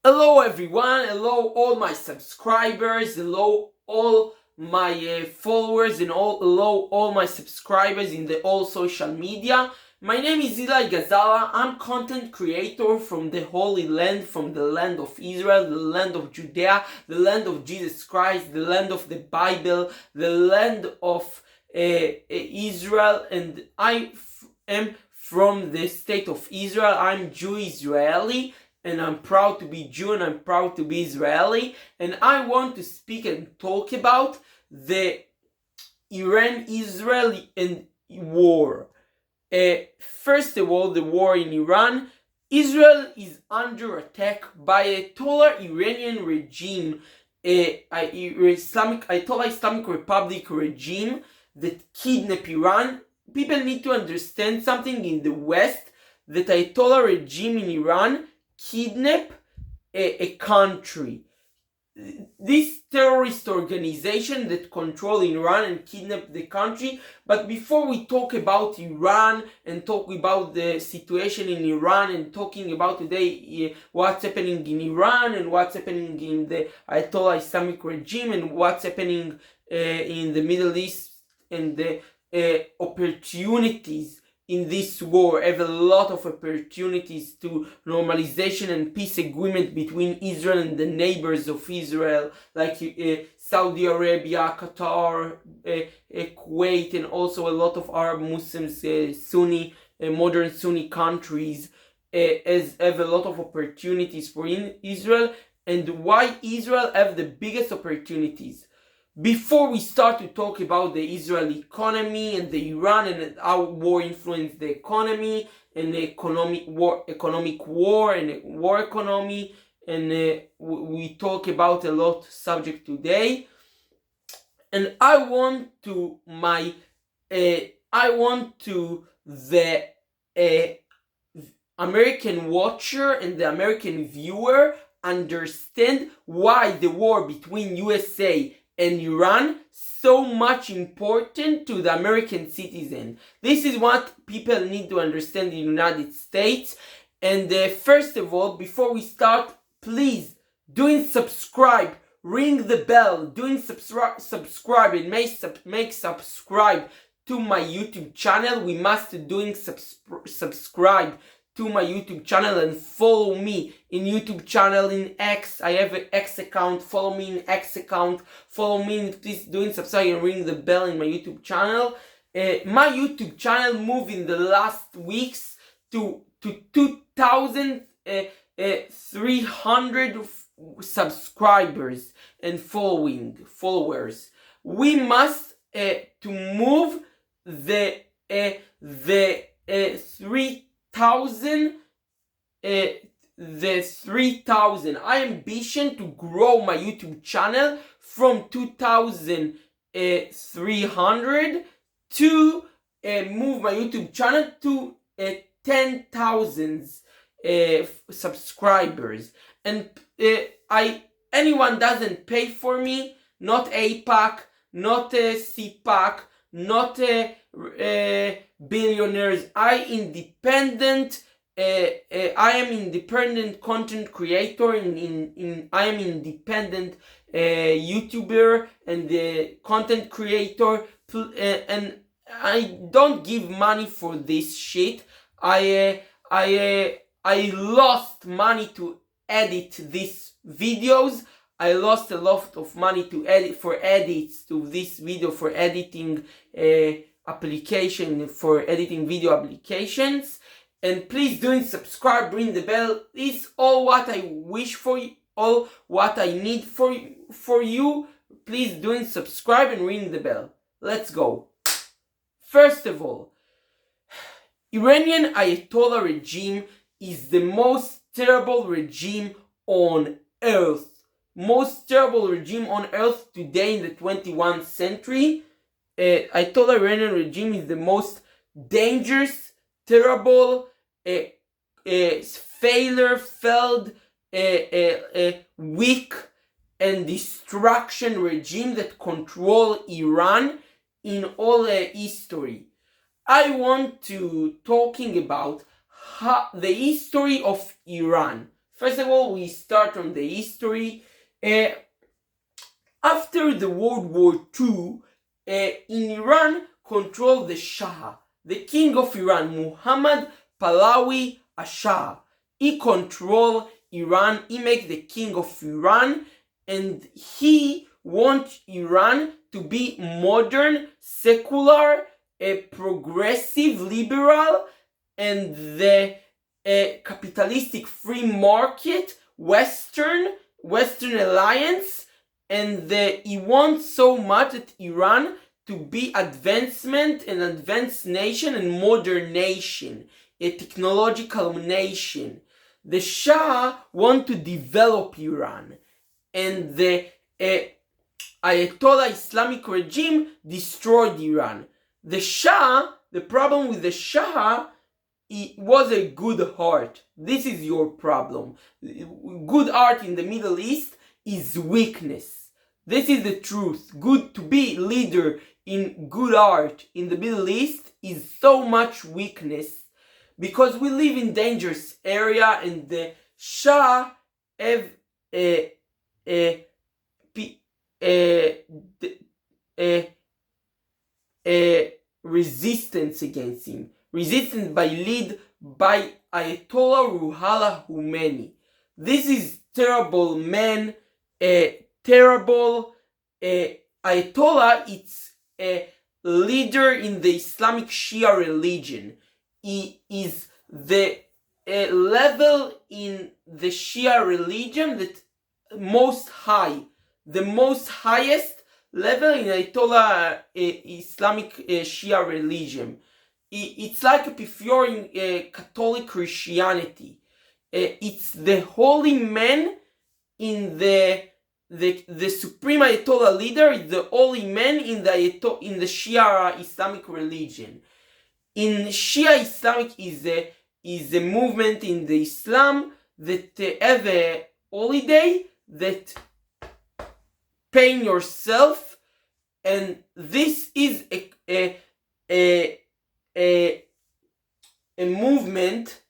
Hello everyone, hello all my subscribers, hello all my followers and hello all my subscribers in the all social media. My name is Eli Gazala. I'm content creator from the Holy Land, from the land of Israel, the land of Judea, the land of Jesus Christ, the land of the Bible, the land of Israel, and I am from the state of Israel. I'm Jew-Israeli, and I'm proud to be Jew and I'm proud to be Israeli, and I want to speak and talk about the Iran-Israel and war. First of all, the war in Iran. Israel is under attack by a taller Iranian regime, Islamic Republic regime that kidnap Iran. People need to understand something in the West, that Ayatollah regime in Iran kidnap a country. This terrorist organization that control Iran and kidnap the country. But before we talk about Iran and talk about the situation in Iran and talking about today what's happening in Iran and what's happening in the Ayatollah Islamic regime and what's happening in the Middle East and the opportunities in this war, have a lot of opportunities to normalization and peace agreement between Israel and the neighbors of Israel, like Saudi Arabia, Qatar, Kuwait, and also a lot of Arab Muslims, Sunni, modern Sunni countries, have a lot of opportunities for Israel. And why Israel have the biggest opportunities? Before we start to talk about the Israeli economy and the Iran and how war influenced the economy and the economic war and war economy, and we talk about a lot subject today. And I want the American watcher and the American viewer understand why the war between USA and Iran so much important to the American citizen. This is what people need to understand in the United States. And first of all, before we start, please subscribe, ring the bell, subscribe and make subscribe to my YouTube channel. We must subscribe to my YouTube channel and follow me in YouTube channel in X. I have an X account. Follow me in X account. Follow me. Please subscribe and ring the bell in my YouTube channel. My YouTube channel moved in the last weeks to 2,300 subscribers and followers. We must to move the 3,000. I ambition to grow my YouTube channel from 2,300 to move my YouTube channel to 10,000 subscribers. And anyone doesn't pay for me, not APAC, not CPAC, not billionaires. I am independent content creator. I am independent YouTuber and content creator, and I don't give money for this shit. I lost money to edit these videos. I lost a lot of money to edits to this video, for editing application, for editing video applications. And please subscribe, ring the bell. It's all what I wish for you, all what I need for you. Please subscribe and ring the bell. Let's go. First of all, Iranian Ayatollah regime is the most terrible regime on earth. Most terrible regime on earth today in the 21st century. Ayatollah Iranian regime is the most dangerous, terrible, failed, weak and destruction regime that control Iran in all history. I want to talking about the history of Iran. First of all, we start from the history. After the World War II, in Iran controlled the Shah, the king of Iran, Muhammad Pahlavi Shah. He controlled Iran, he make the king of Iran, and he wants Iran to be modern, secular, progressive, liberal, and the capitalistic free market, Western alliance, and he wants so much that Iran to be advancement, an advanced nation and modern nation, a technological nation. The Shah want to develop Iran, and the Ayatollah Islamic regime destroyed Iran. The problem with the Shah, it was a good heart. This is your problem. Good heart in the Middle East is weakness. This is the truth. Good to be leader in good art in the Middle East is so much weakness, because we live in dangerous area, and the Shah have resistance against him. Resistance lead by Ayatollah Ruhollah Khomeini. This is terrible man, terrible Ayatollah. It's a leader in the Islamic Shia religion. He is the level in the Shia religion that most high, the most highest level in Ayatollah Islamic Shia religion. It's like if you're in Catholic Christianity. It's the holy man in the supreme Ayatollah leader is the holy man in the Shia Islamic religion. In Shia Islamic is a movement in the Islam that have a holiday that paying yourself, and this is a movement.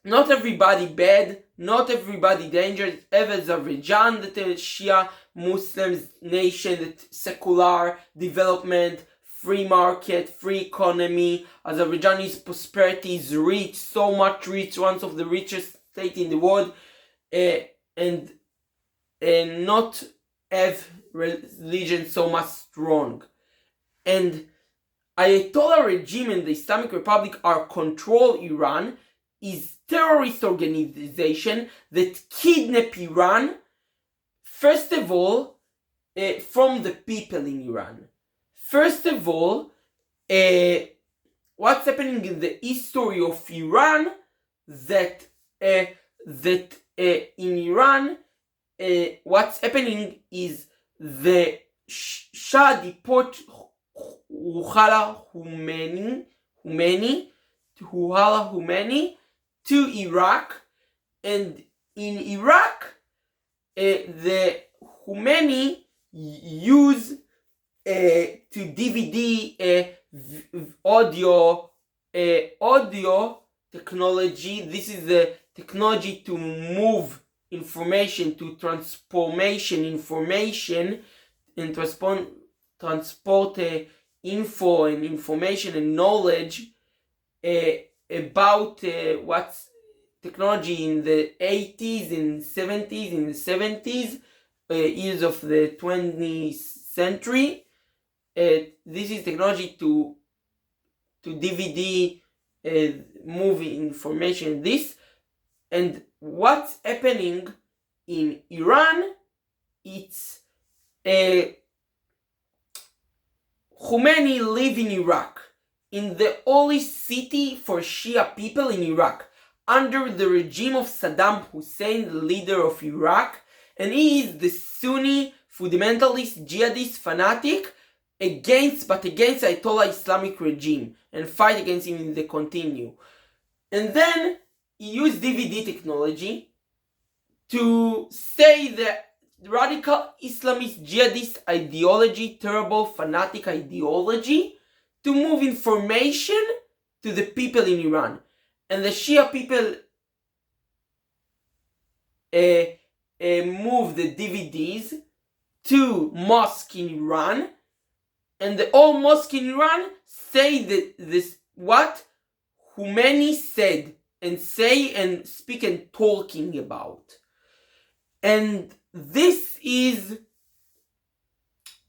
Not everybody bad, not everybody dangerous. Azerbaijan, that is Shia Muslims nation, that secular development, free market, free economy. Azerbaijan's prosperity is rich, so much rich, one of the richest state in the world, and not have religion so much strong. And Ayatollah regime and the Islamic Republic are control Iran, is terrorist organization that kidnap Iran, first of all, from the people in Iran. First of all, what's happening in the history of Iran, that in Iran, what's happening is the Shah deport Ruhollah Khomeini to Iraq, and in Iraq, the Khomeini use to DVD audio technology. This is the technology to move information, to transformation information, and transport info and information and knowledge about what's technology in the 80s and 70s, in the 70s, years of the 20th century. This is technology to DVD movie information. This, and what's happening in Iran, it's Khomeini live in Iraq, in the holy city for Shia people in Iraq, under the regime of Saddam Hussein, the leader of Iraq, and he is the Sunni fundamentalist, jihadist, fanatic against Ayatollah Islamic regime, and fight against him in the continue. And then he used DVD technology to say that radical Islamist jihadist ideology, terrible fanatic ideology, to move information to the people in Iran. and the Shia people move the DVDs to mosque in Iran, and the old mosque in Iran say that this what Khomeini said and say and speak and talking about. And this is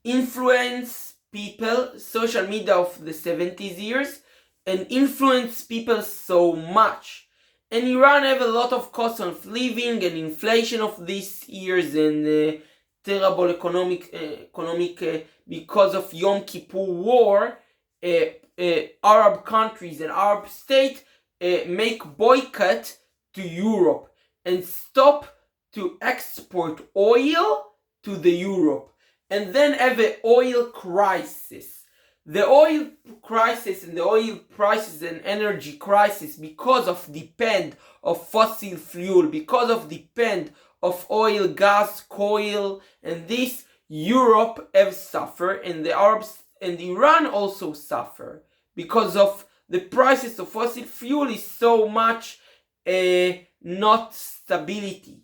influence people, social media of the 70s years, and influence people so much. And Iran have a lot of cost of living and inflation of these years, and terrible economic because of Yom Kippur War. Arab countries and Arab states make boycott to Europe and stop to export oil to the Europe, and then have an oil crisis. The oil crisis and the oil prices and energy crisis because of depend of fossil fuel, because of depend of oil, gas, coal, and this Europe have suffered, and the Arabs and Iran also suffer because of the prices of fossil fuel is so much not stability.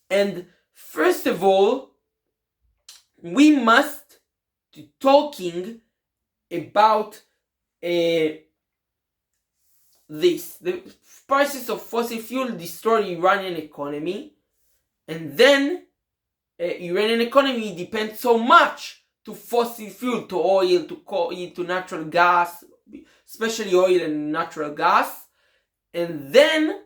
And first of all, we must be talking about this. The prices of fossil fuel destroy Iranian economy, and then Iranian economy depends so much to fossil fuel, to oil, to coal, to natural gas, especially oil and natural gas. And then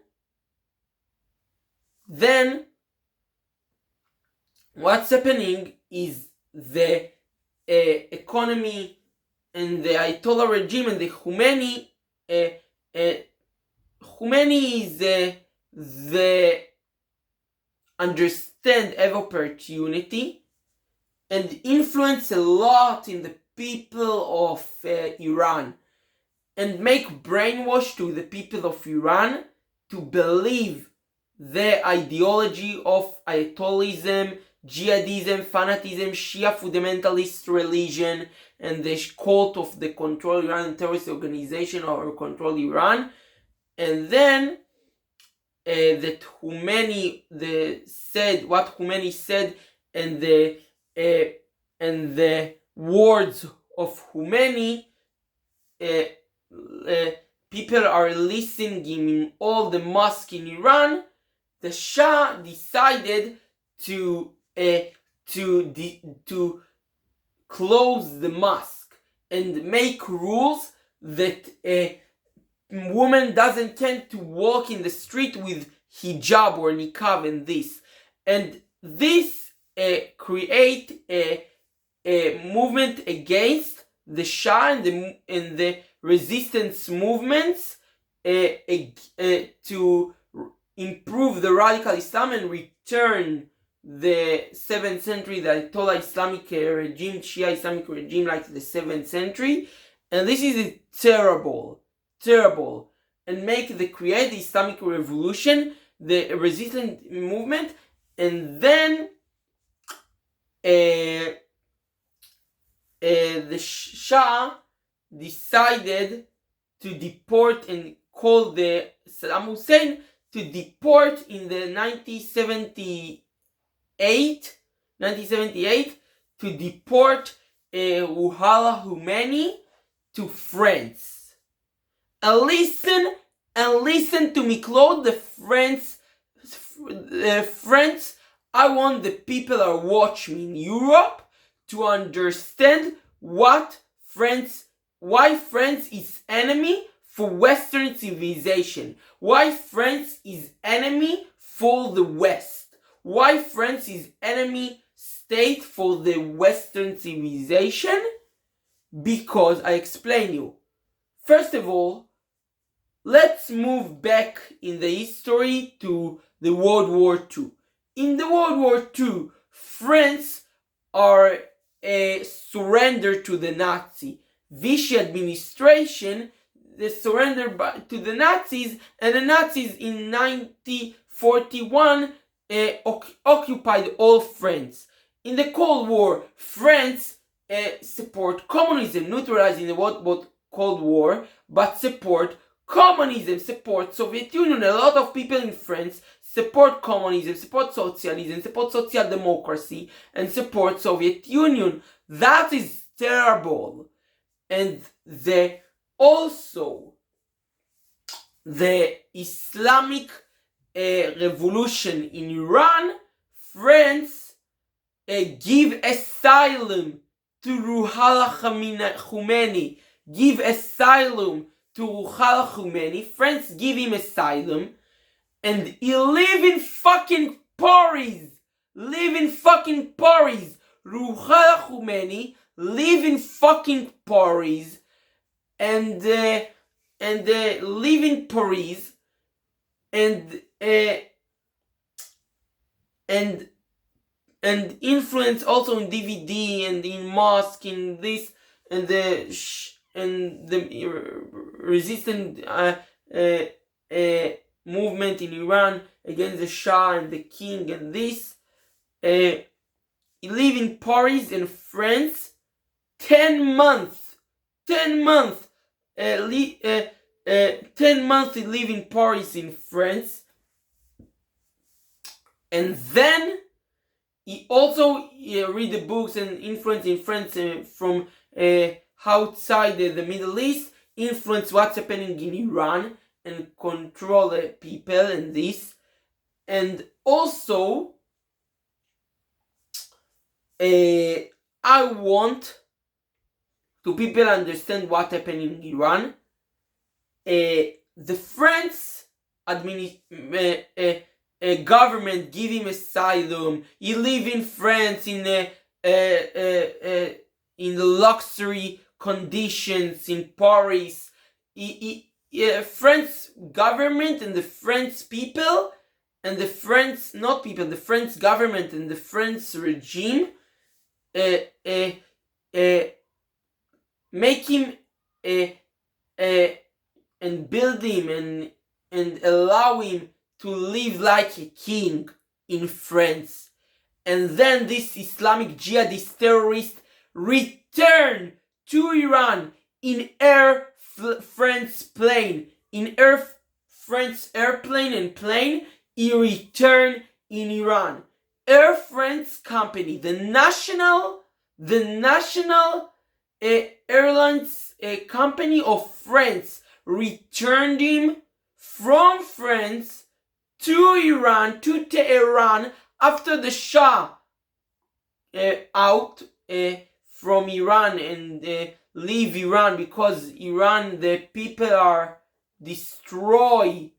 what's happening is the economy and the Ayatollah regime and the Khomeini is the understand have opportunity and influence a lot in the people of Iran, and make brainwash to the people of Iran to believe the ideology of Ayatollahism, jihadism, fanatism, Shia fundamentalist religion, and the cult of the control Iran terrorist organization or control Iran. And then that Khomeini said what Khomeini said, and the words of Khomeini, people are listening in all the mosques in Iran. The Shah decided to close the mosque and make rules that a woman doesn't tend to walk in the street with hijab or niqab and this. And this create a movement against the Shah and the resistance movements to improve the radical Islam and return the 7th century, the Ayatollah Islamic regime, Shia Islamic regime like the 7th century. And this is terrible, and create the Islamic revolution, the resistance movement. And then the Shah decided to deport and called the Saddam Hussein to deport in the 1978 to deport Ruhollah Khomeini to France. And listen to me, Claude, the friends. I want the people that are watching in Europe to understand why France is enemy for Western civilization. Why France is enemy for the West. Why France is enemy state for the Western civilization? Because I explain you. First of all, let's move back in the history to the World War II. In the World War II, France are surrender to the Nazi. Vichy administration, they surrendered to the Nazis, and the Nazis in 1941 occupied all France. In the Cold War, France support communism, neutralizing the Cold War, but support communism, support Soviet Union. A lot of people in France support communism, support socialism, support social democracy, and support Soviet Union. That is terrible. And also the Islamic revolution in Iran, France give asylum to Ruhollah Khomeini. Give asylum to Ruhollah Khomeini. France give him asylum, and he live in fucking Paris. Ruhollah Khomeini live in fucking Paris, and live in Paris, and influence also in DVD and in mosque, in this and the resistant movement in Iran against the Shah and the king and this. He live in Paris in France 10 months. 10 months. 10 months he live in Paris in France. And then he also read the books and influence in France from outside the Middle East, influence what's happening in Iran and control people and this. And also, I want to people understand what happened in Iran. The French government give him asylum. He live in France in the luxury conditions in Paris. French government and the French people and the French government and the French regime make him and build him and allow him to live like a king in France. And then this Islamic jihadist terrorist return to Iran in Air France plane. In Air France airplane and plane, he returned in Iran. Air France company, the national airlines company of France, returned him from France to Iran, to Tehran, after the Shah out from Iran and leave Iran, because Iran, the people are destroy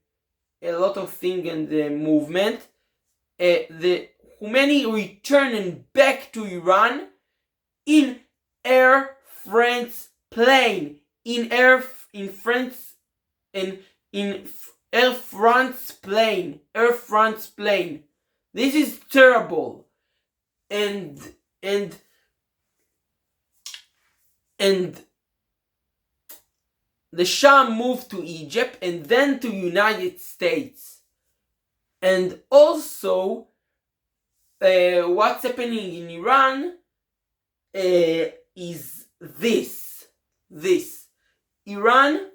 a lot of things in the movement. The Khomeini returning back to Iran in Air France plane, in Air France plane. This is terrible. And the Shah moved to Egypt and then to United States. And also, what's happening in Iran is this. Iran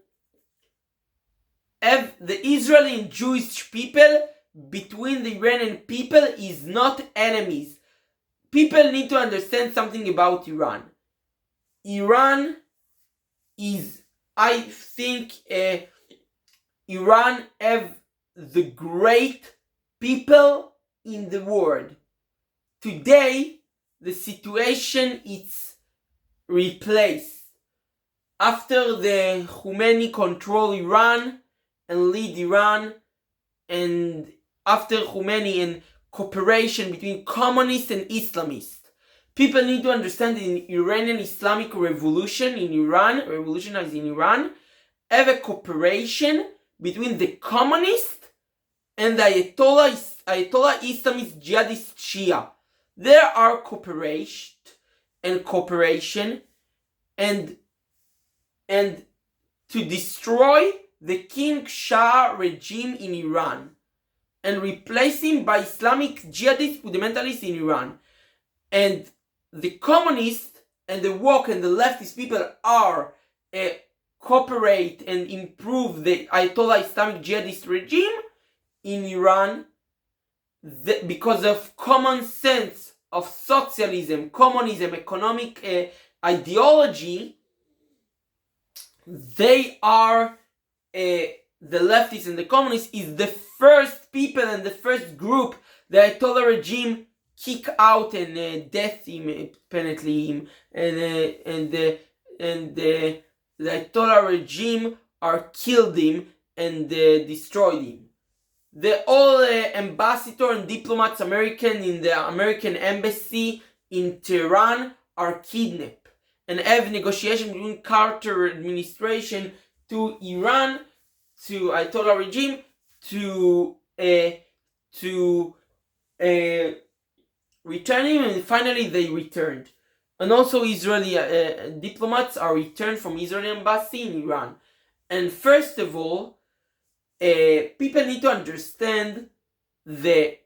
have the Israeli and Jewish people, between the Iranian people, is not enemies. People need to understand something about Iran. Iran is, I think, Iran have the great people in the world. Today, the situation is replaced. After the Khomeini control Iran and lead Iran, and after Khomeini and cooperation between communists and Islamists, people need to understand the Iranian Islamic revolution in Iran, revolutionized in Iran, have a cooperation between the communists and the Ayatollah Islamist jihadist Shia. There are cooperation and to destroy the King Shah regime in Iran and replace him by Islamic jihadist fundamentalists in Iran. And the communists and the woke and the leftist people are cooperate and improve the Ayatollah Islamic jihadist regime in Iran because of common sense of socialism, communism, economic ideology. They are the leftists and the communists is the first people and the first group the Ayatollah regime kick out and death him, penalty him, and the Ayatollah regime are killed him and destroyed him. The all ambassador and diplomats American in the American embassy in Tehran are kidnapped and have negotiation between Carter administration to Iran, to Ayatollah regime, to return him, and finally they returned. And also Israeli diplomats are returned from Israeli embassy in Iran. And first of all, people need to understand that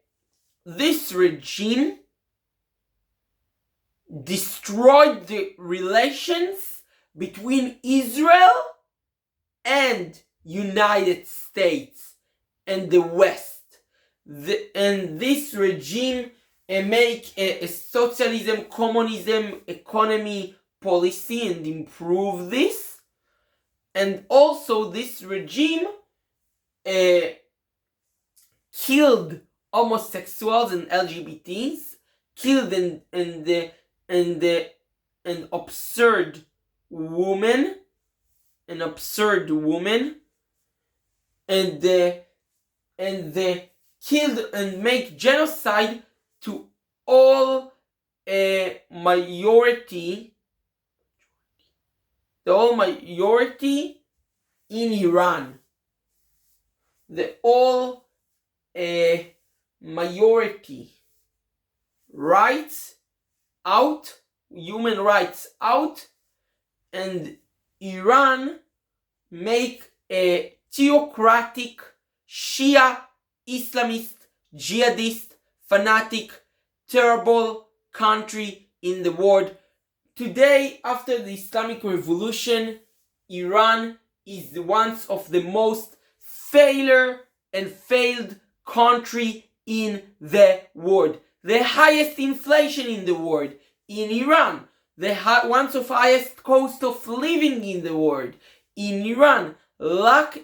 this regime destroyed the relations between Israel and United States and the West. And this regime make a socialism, communism, economy policy and improve this. And also this regime killed homosexuals and LGBTs, killed an absurd woman, and killed and make genocide to all minority in Iran. The all minority rights out, human rights out, and Iran make a theocratic Shia Islamist jihadist fanatic terrible country in the world. Today, after the Islamic Revolution, Iran is one of the most failed country in the world. The highest inflation in the world in Iran. One of the highest cost of living in the world in Iran. Lack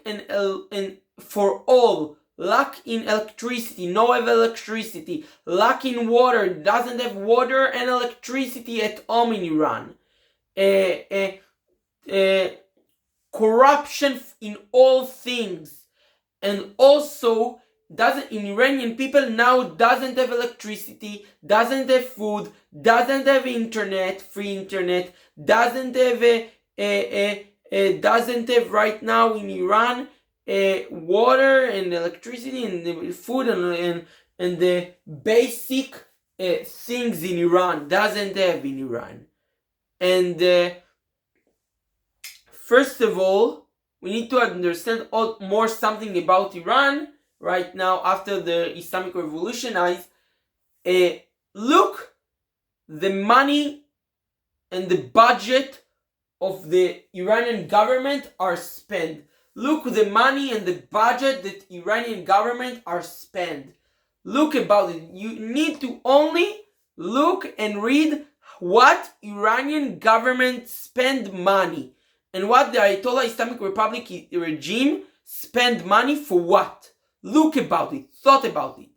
in electricity, no have electricity, lack in water, doesn't have water and electricity at home in Iran. Corruption in all things, and also Iranian people now doesn't have electricity, doesn't have food, doesn't have internet, free internet, doesn't have right now in Iran water and electricity and food and the basic things in Iran doesn't have in Iran. And first of all, we need to understand more something about Iran right now after the Islamic Revolution. Look, the money and the budget of the Iranian government are spent. Look the money and the budget that Iranian government are spent. Look about it. You need to only look and read what Iranian government spend money and what the Ayatollah Islamic Republic regime spend money for what. Look about it. Thought about it.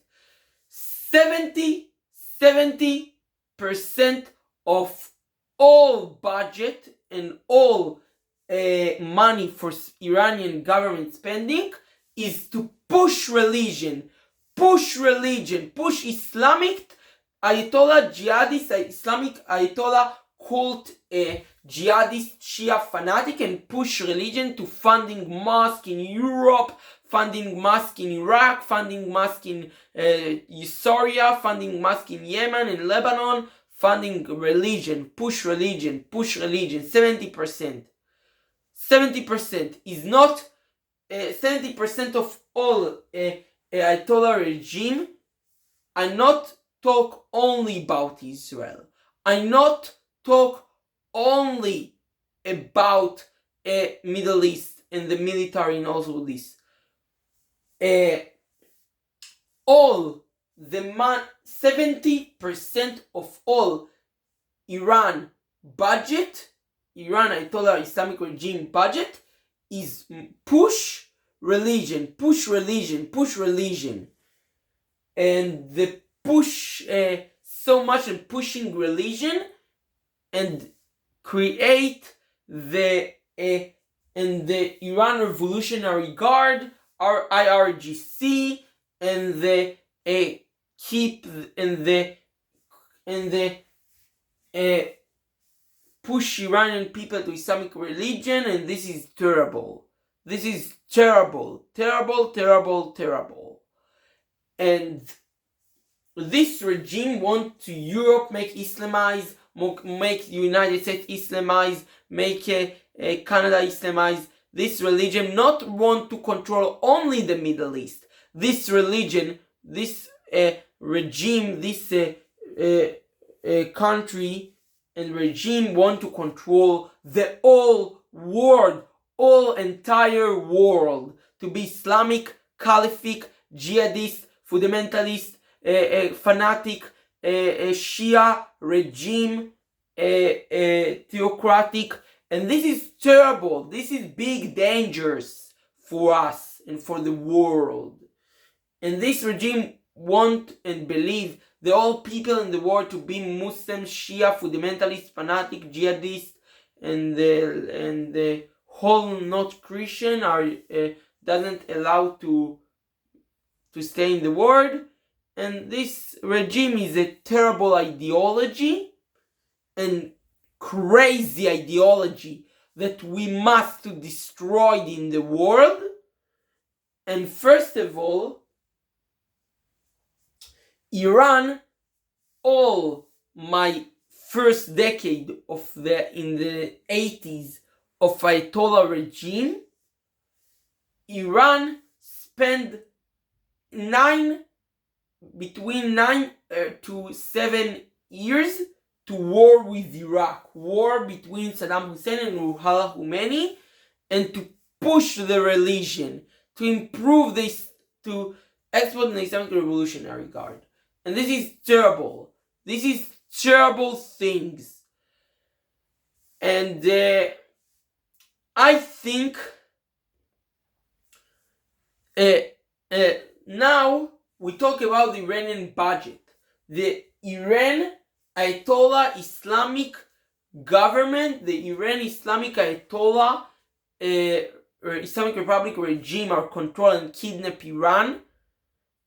70% of all budget and all money for Iranian government spending is to push religion, push Islamic Ayatollah jihadist, Islamic Ayatollah cult jihadist Shia fanatic, and push religion to funding mosque in Europe, funding mosque in Iraq, funding mosque in Syria, funding mosque in Yemen and Lebanon, funding religion, push religion, 70%. 70% is not 70% of all Ayatollah regime. I not talk only about Israel. I not talk only about Middle East and the military and also this. All the 70% of all Iran budget, Iran Ayatollah Islamic regime budget, is push religion, and the push so much in pushing religion and create the Iran Revolutionary Guard, IRGC, and the keep and the push Iranian people to Islamic religion, and this is terrible. This is terrible. And this regime want to Europe make Islamize, make United States Islamize, make Canada Islamize. This religion not want to control only the Middle East. This religion, this regime, this country and regime want to control the whole world, all entire world, to be Islamic, Caliphate, jihadist, fundamentalist, fanatic, Shia regime, theocratic, and this is terrible. This is big dangers for us and for the world. And this regime want and believe the all people in the world to be Muslim, Shia, fundamentalist, fanatic, jihadist, and the whole not Christian are doesn't allow to stay in the world. And this regime is a terrible ideology and crazy ideology that we must to destroy in the world. And first of all, Iran, all my first decade in the 80s of Ayatollah regime, Iran spent between 9 to 7 years to war with Iraq, war between Saddam Hussein and Ruhollah Khomeini, and to push the religion, to improve this, to export the Islamic Revolutionary Guard. And this is terrible. This is terrible things. And I think now we talk about the Iranian budget. The Iran Ayatollah Islamic government, the Iran Islamic Ayatollah Islamic Republic regime are control and kidnap Iran,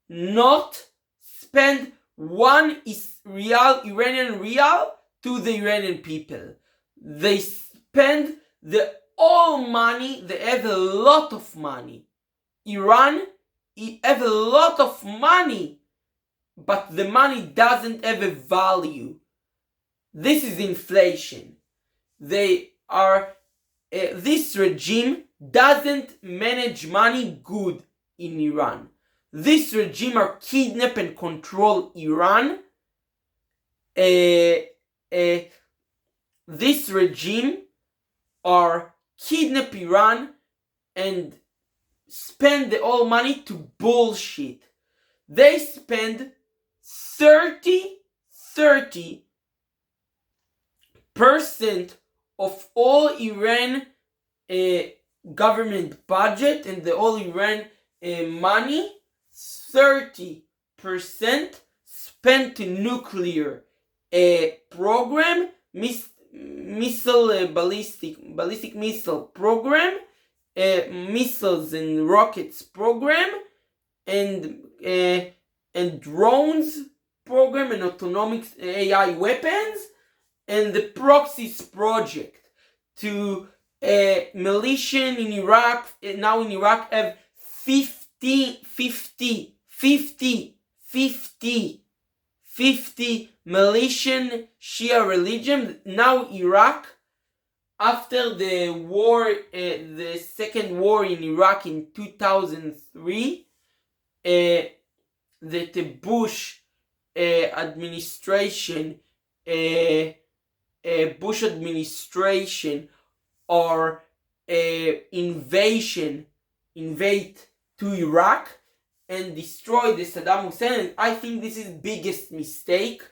not spend one Iranian real to the Iranian people. They spend all money. They have a lot of money. Iran have a lot of money, but the money doesn't have a value. This is inflation. This regime doesn't manage money good in Iran. This regime are kidnap and control Iran. This regime are kidnap Iran and spend all money to bullshit. They spend 30% of all Iran government budget and the all Iran money, 30% spent to nuclear program, ballistic missile program, missiles and rockets program, and drones program, and autonomous AI weapons, and the proxies project to militia in Iraq. Now in Iraq have 50 militia Shia religion. Now Iraq, after the war, the second war in Iraq in 2003, that the Bush administration are invade to Iraq and destroy the Saddam Hussein. And I think this is biggest mistake,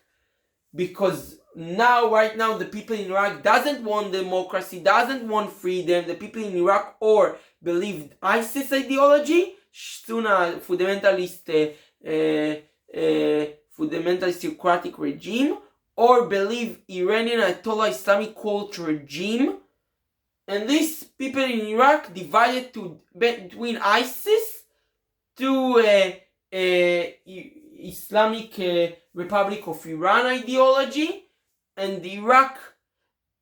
because right now the people in Iraq doesn't want democracy, doesn't want freedom. The people in Iraq or believe ISIS ideology, Sunna fundamentalist theocratic regime, or believe Iranian Ayatollah Islamic cult regime. And these people in Iraq divided between ISIS to Islamic Republic of Iran ideology, and Iraq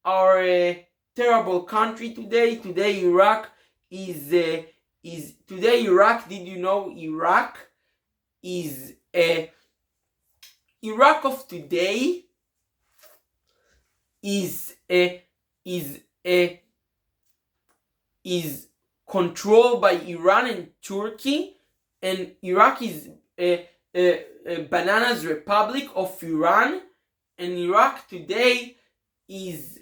are a terrible country today. Today Iraq did you know Iraq is Iraq of today is controlled by Iran and Turkey, and Iraq is a bananas republic of Iran, and Iraq today is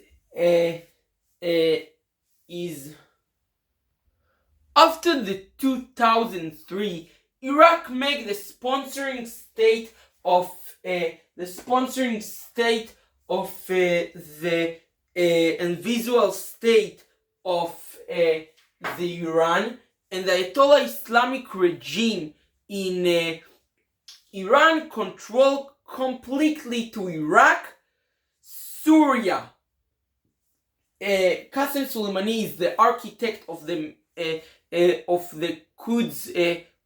after the 2003 Iraq made the sponsoring state of the and visual state of the Iran, and the Ayatollah Islamic regime in Iran control completely to Iraq, Syria. Qasem Soleimani is the architect of the Quds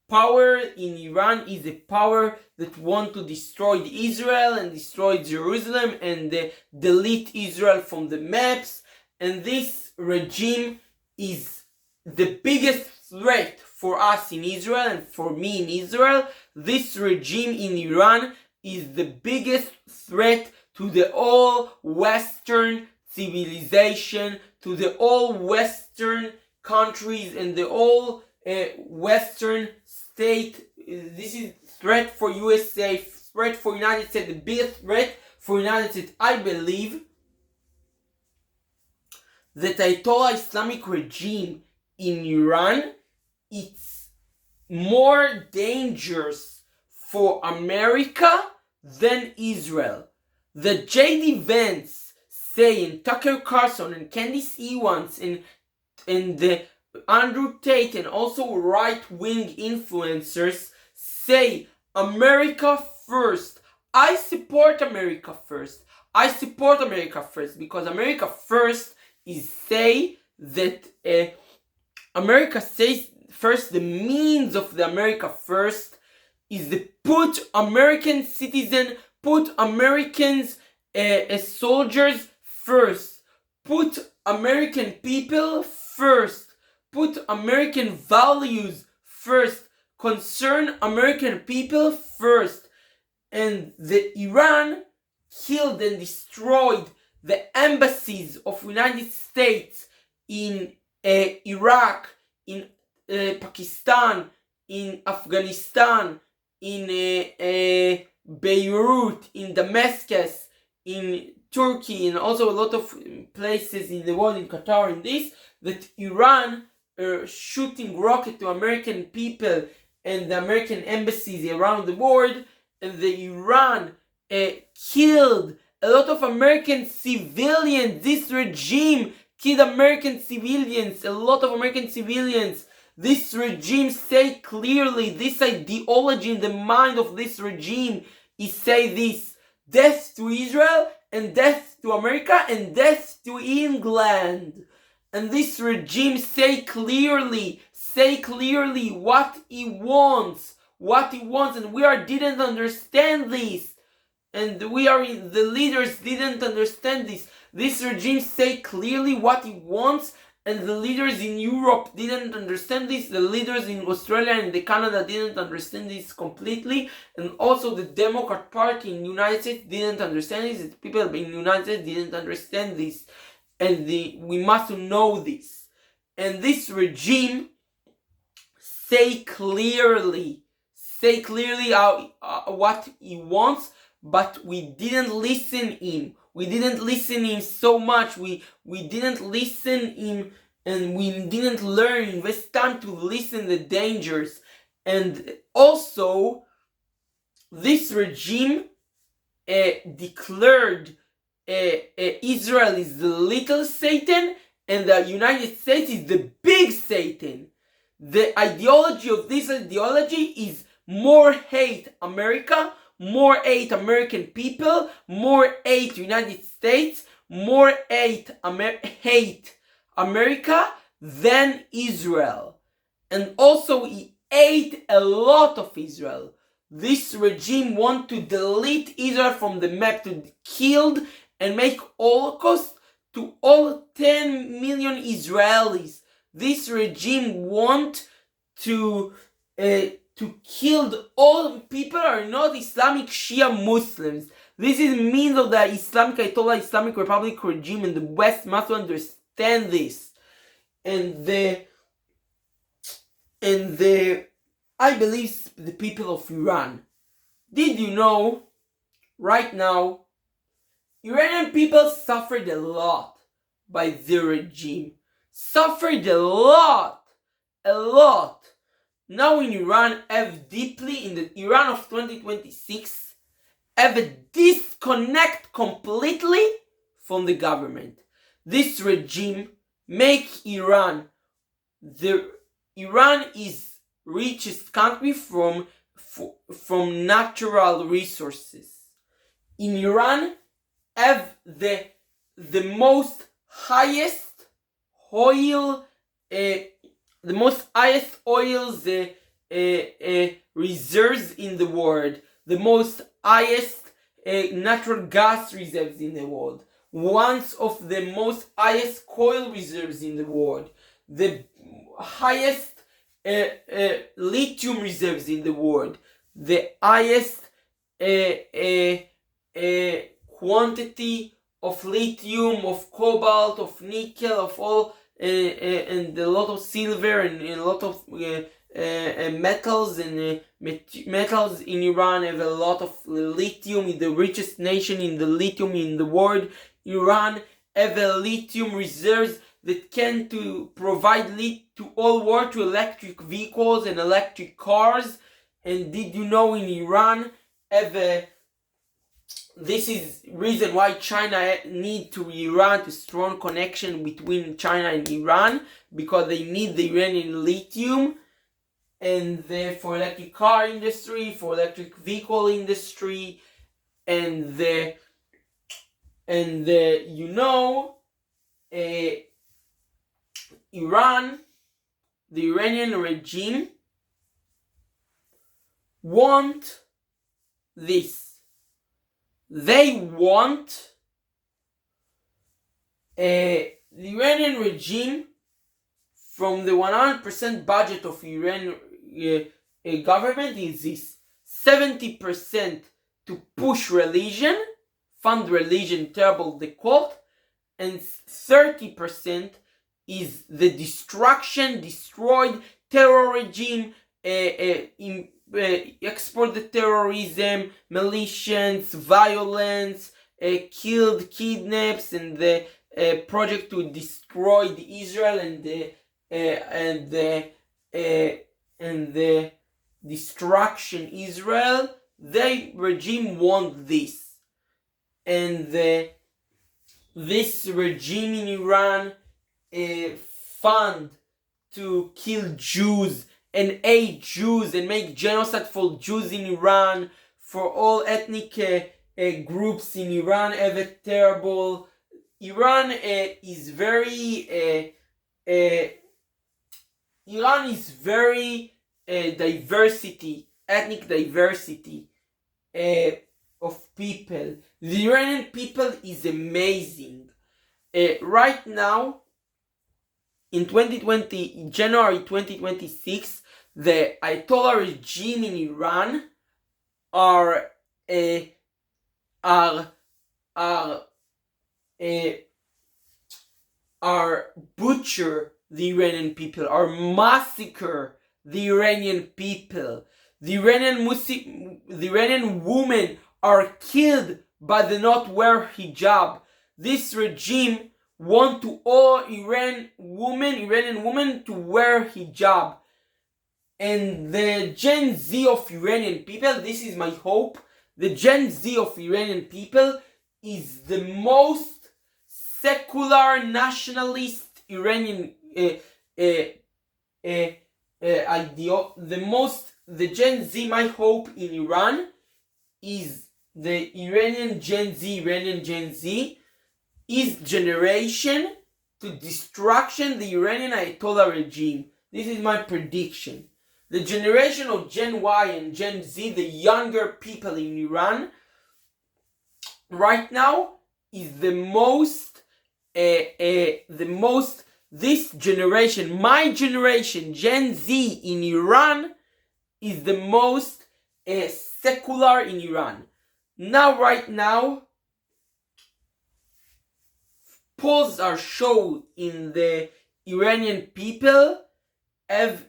power in Iran. Is a power that want to destroy Israel and destroy Jerusalem and delete Israel from the maps. And this regime is the biggest threat for us in Israel and for me in Israel. This regime in Iran is the biggest threat to the all Western civilization, to the all Western countries and the all Western state. This is threat for USA, threat for United States, the biggest threat for United States. I believe that Ayatollah Islamic regime in Iran, it's more dangerous for America than Israel. The J.D. Vance say, and Tucker Carlson and Candace Owens and the Andrew Tate and also right-wing influencers say America first. I support America first. I support America first because America first is say that America says first, the means of the America first is to put American citizen, put Americans as soldiers first, put American people first, put American values first, concern American people first. And the Iran killed and destroyed the embassies of United States in Iraq, in Pakistan, in Afghanistan, in Beirut, in Damascus, in Turkey, and also a lot of places in the world, in Qatar, in this, that Iran shooting rocket to American people and the American embassies around the world, and the Iran killed a lot of American civilians. This regime killed American civilians, a lot of American civilians. This regime say clearly, this ideology in the mind of this regime is say this: death to Israel and death to America and death to England. And this regime say clearly what he wants, and we didn't understand this, and the leaders didn't understand this. This regime say clearly what he wants, and the leaders in Europe didn't understand this. The leaders in Australia and Canada didn't understand this completely, and also the Democrat Party in the United States didn't understand this. The people in the United States didn't understand this, and we must know this. And this regime say clearly what he wants, but we didn't listen him. We didn't listen him so much. We didn't listen him and we didn't learn, invest time to listen the dangers. And also, this regime declared Israel is the little Satan and the United States is the big Satan. The ideology of this ideology is more hate America, more hate American people, more hate United States, more hate America than Israel. And also he hate a lot of Israel. This regime want to delete Israel from the map, to kill and make Holocaust to all 10 million Israelis. This regime want to kill all people who are not Islamic Shia Muslims. This is means of the Ayatollah Islamic Republic regime, and the West must understand this. And I believe the people of Iran. Did you know, right now, Iranian people suffered a lot by the regime. Suffered a lot. Now in Iran, have deeply, in the Iran of 2026, have a disconnect completely from the government. This regime make Iran is richest country from natural resources. In Iran, have the most highest oil, reserves in the world, the most highest natural gas reserves in the world, one of the most highest coal reserves in the world, the highest lithium reserves in the world, the highest quantity of lithium, of cobalt, of nickel, of all, and a lot of silver and a lot of metals, and metals in Iran have a lot of lithium. Is the richest nation in the lithium in the world. Iran have a lithium reserves that can to provide to all world, to electric vehicles and electric cars. And did you know in Iran this is reason why China need to Iran, to strong connection between China and Iran, because they need the Iranian lithium, and for electric car industry, for electric vehicle industry, and Iran, the Iranian regime want this. They want the Iranian regime, from the 100% budget of Iran government, is this 70% to push religion, fund religion, terrible the cult, and 30% is the destroyed terror regime, export the terrorism, militias, violence, kidnaps, and the project to destroy Israel and the destruction Israel. The regime want this, and this regime in Iran fund to kill Jews and hate Jews and make genocide for Jews in Iran, for all ethnic groups in Iran. Have a terrible. Iran is very ethnic diversity of people. The Iranian people is amazing. Right now, in January 2026, the Ayatollah regime in Iran are butcher the Iranian people, are massacre the Iranian people. The Iranian women are killed by the not wear hijab. This regime want to all Iranian women to wear hijab. And the Gen Z of Iranian people, this is my hope, the Gen Z of Iranian people is the most secular nationalist Iranian the Gen Z, my hope in Iran is the Iranian Gen Z is generation to destruction the Iranian Ayatollah regime. This is my prediction. The generation of Gen Y and Gen Z, the younger people in Iran, right now is this generation, my generation, Gen Z in Iran, is the most secular in Iran. Right now, polls are shown in the Iranian people have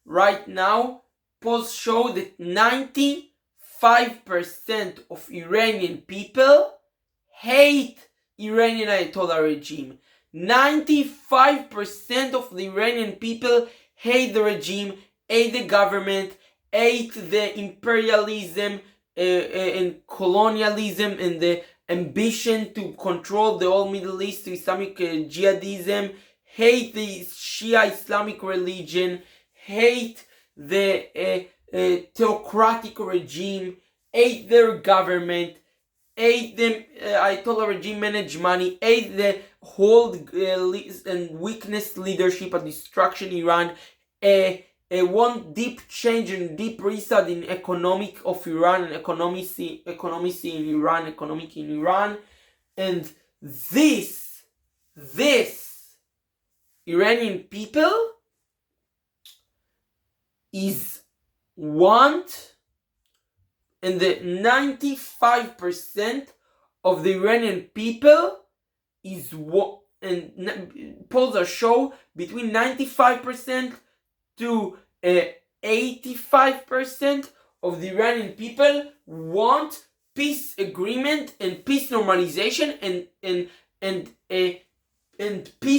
right now, polls show that 95% of Iranian people hate Iranian Ayatollah regime. 95% of the Iranian people hate the regime, hate the government, hate the imperialism and colonialism and the ambition to control the whole Middle East to Islamic jihadism, hate the Shia Islamic religion, hate the theocratic regime, hate their government, hate the Ayatollah regime manage money, hate the whole and weakness leadership and destruction Iran, want deep change and deep reset in economic of Iran and economic in Iran, and this Iranian people is want, and the 95% of the Iranian people is what, and polls are show between 95% to 85% of the Iranian people want peace agreement and peace normalization and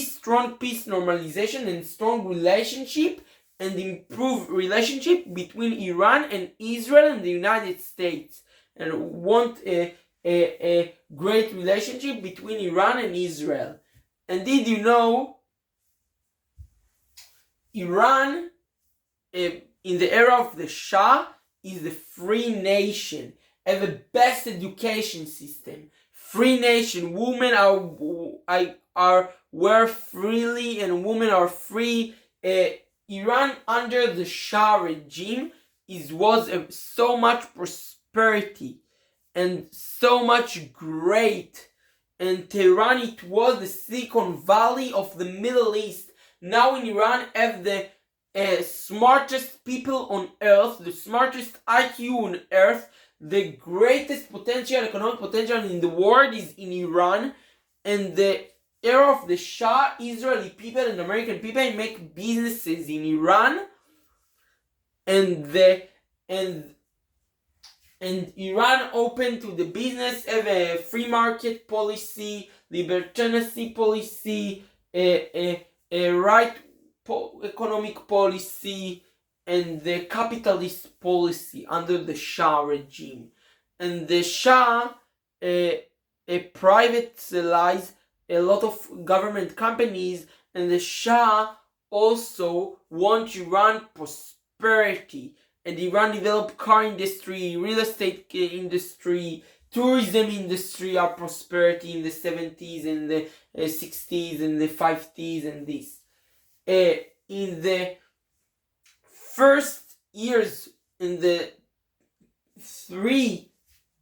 strong peace normalization and strong relationship and improved relationship between Iran and Israel and the United States, and want a great relationship between Iran and Israel. And did you know Iran in the era of the Shah is a free nation, have the best education system, free nation, women are wear freely and women are free. Iran under the Shah regime was so much prosperity and so much great, and Tehran, it was the Silicon Valley of the Middle East. Now in Iran have the smartest people on earth, the smartest IQ on earth, the greatest potential, economic potential in the world is in Iran, and the era of the Shah, Israeli people and American people make businesses in Iran, and Iran open to the business, have a free market policy, libertarian policy, a right economic policy, and the capitalist policy under the Shah regime. And the Shah privatized a lot of government companies, and the Shah also wants Iran prosperity. And Iran developed car industry, real estate industry, tourism industry are prosperity in the 70s and the 60s and the 50s and this. In the first years, in the 3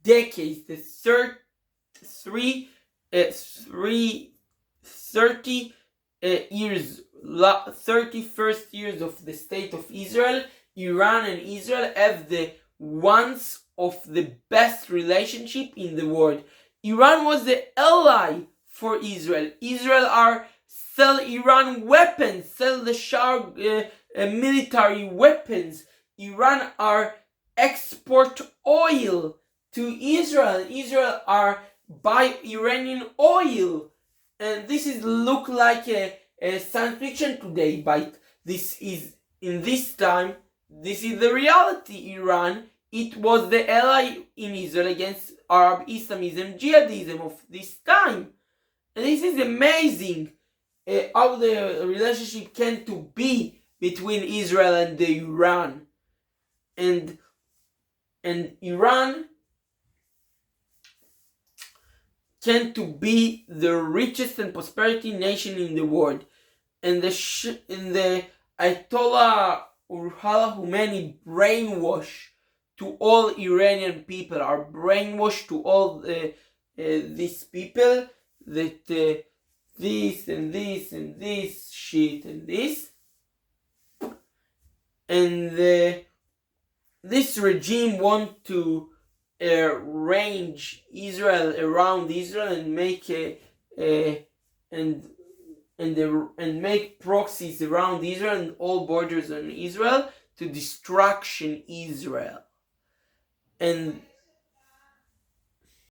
decades, the 30 31st years of the state of Israel, Iran and Israel have the ones of the best relationship in the world. Iran was the ally for Israel. Israel sell Iran weapons, sell the Shah military weapons. Iran export oil to Israel. Israel buy Iranian oil, and this is look like a science fiction today, but this is in this time. This is the reality. Iran, it was the ally in Israel against Arab Islamism, jihadism of this time, and this is amazing how the relationship came to be between Israel and the Iran, and Iran came to be the richest and prosperity nation in the world, and the Ayatollah Ruhollah Khomeini brainwash to all Iranian people, are brainwashed to all these people that this and this and this shit and this, and this regime want to range Israel around Israel and make and make proxies around Israel and all borders on Israel to destruction Israel. And